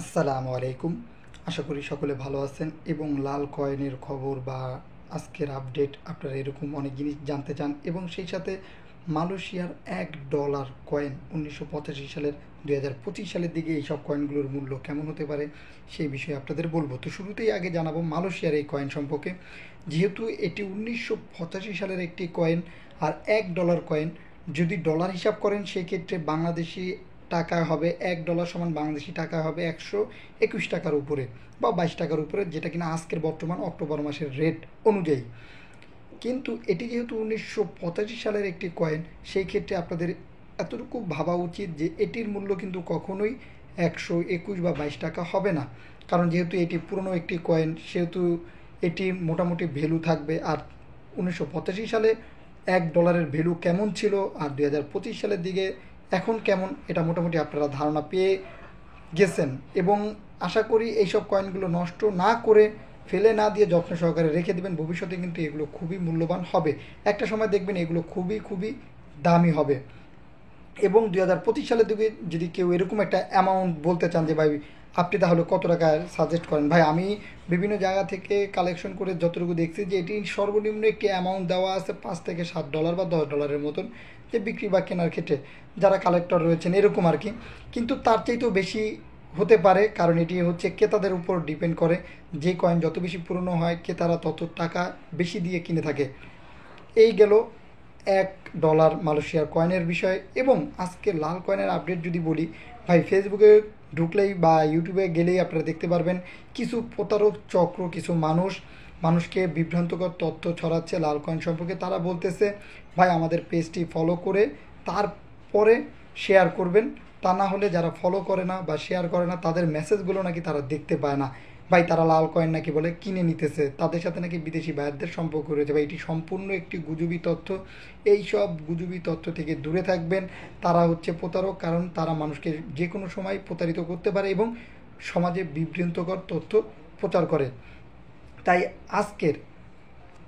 আসসালামু আলাইকুম। আশা করি সকলে ভালো আছেন এবং লাল কয়েনের খবর বা আজকের আপডেট আপনারা এরকম অনেক জিনিস জানতে চান এবং সেই সাথে মালয়েশিয়ার $1 কয়েন 1985 সালের 2025 সালের দিকে এইসব কয়েনগুলোর মূল্য কেমন হতে পারে সেই বিষয়ে আপনাদের বলবো। তো শুরুতেই আগে জানাবো মালয়েশিয়ার এই কয়েন সম্পর্কে। যেহেতু এটি 1985 সালের একটি কয়েন আর $1 কয়েন, যদি ডলার হিসাব করেন সেই ক্ষেত্রে বাংলাদেশি টাকা হবে $1 সমান বাংলাদেশি টাকা হবে 121 টাকার উপরে বা 22 টাকার উপরে, যেটা কিনা আজকের বর্তমান অক্টোবর মাসের রেট অনুযায়ী। কিন্তু এটি যেহেতু 1985 সালের একটি কয়েন, সেই ক্ষেত্রে আপনাদের এতটুকু ভাবা উচিত যে এটির মূল্য কিন্তু কখনোই 121 বা 22 টাকা হবে না। কারণ যেহেতু এটি পুরনো একটি কয়েন, সেহেতু এটির মোটামুটি ভ্যালু থাকবে। আর 1985 সালে $1 ভ্যালু কেমন ছিল আর 2025 সালের দিকে এখন কেমন, এটা মোটামুটি আপনারা ধারণা পেয়ে গেছেন। এবং আশা করি এইসব কয়েনগুলো নষ্ট না করে ফেলে না দিয়ে যত্ন সহকারে রেখে দেবেন। ভবিষ্যতে কিন্তু এগুলো খুবই মূল্যবান হবে, একটা সময় দেখবেন এগুলো খুবই খুবই দামি হবে। এবং 2025 সালের দিকে যদি কেউ এরকম একটা অ্যামাউন্ট বলতে চান যে ভাই আপনি তাহলে কত টাকা সাজেস্ট করেন, ভাই আমি বিভিন্ন জায়গা থেকে কালেকশন করে যতটুকু দেখছি যে এটি সর্বনিম্ন একটি অ্যামাউন্ট দেওয়া আছে $5 থেকে $7 বা $10 মতন, যে বিক্রি বা কেনার ক্ষেত্রে যারা কালেক্টর রয়েছেন এরকম আর কি। কিন্তু তার চাইতেও বেশি হতে পারে, কারণ এটি হচ্ছে ক্রেতাদের উপর ডিপেন্ড করে। যে কয়েন যত বেশি পুরনো হয় ক্রেতারা তত টাকা বেশি দিয়ে কিনে থাকে। এই গেল $1 মালয়েশিয়ার কয়েনের বিষয়। এবং আজকে লাল কয়েনের আপডেট যদি বলি, ভাই ফেসবুকে ঢুকলেই বা ইউটিউবে গেলেই আপনারা দেখতে পারবেন কিছু প্রতারক চক্র, কিছু মানুষকে বিভ্রান্তকর তথ্য ছড়াচ্ছে লাল কয়েন সম্পর্কে। তারা বলতেছে ভাই আমাদের পেজটি ফলো করে তারপরে শেয়ার করবেন, তা না হলে যারা ফলো করে না বা শেয়ার করে না তাদের মেসেজগুলো নাকি তারা দেখতে পায় না। ভাই তারা লাল কয়েন নাকি বলে কিনে নিতেছে, তাদের সাথে নাকি বিদেশি বায়ারদের সম্পর্ক রয়েছে। ভাই এটি সম্পূর্ণ একটি গুজবি তথ্য। এই সব গুজবি তথ্য থেকে দূরে থাকবেন। তারা হচ্ছে প্রতারক, কারণ তারা মানুষকে যে কোনো সময় প্রতারিত করতে পারে এবং সমাজে বিভ্রান্তকর তথ্য প্রচার করে। তাই আজকের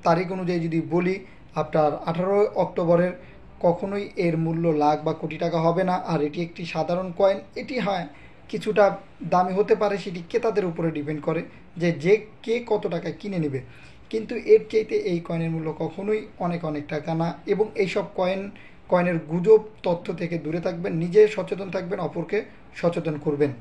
তারিখ অনুযায়ী যদি বলি, আপনার 18 অক্টোবরের কখনোই এর মূল্য লাখ বা কোটি টাকা হবে না। আর এটি একটি সাধারণ কয়েন। এটি হয় কিছুটা দামি হতে পারে, সেটি ক্রেতাদের উপরে ডিপেন্ড করে যে কে কত টাকায় কিনে নেবে। কিন্তু এর চাইতে এই কয়েনের মূল্য কখনোই অনেক অনেক টাকা না। এবং এইসব কয়েনের গুজব তথ্য থেকে দূরে থাকবেন, নিজে সচেতন থাকবেন, অপরকে সচেতন করবেন।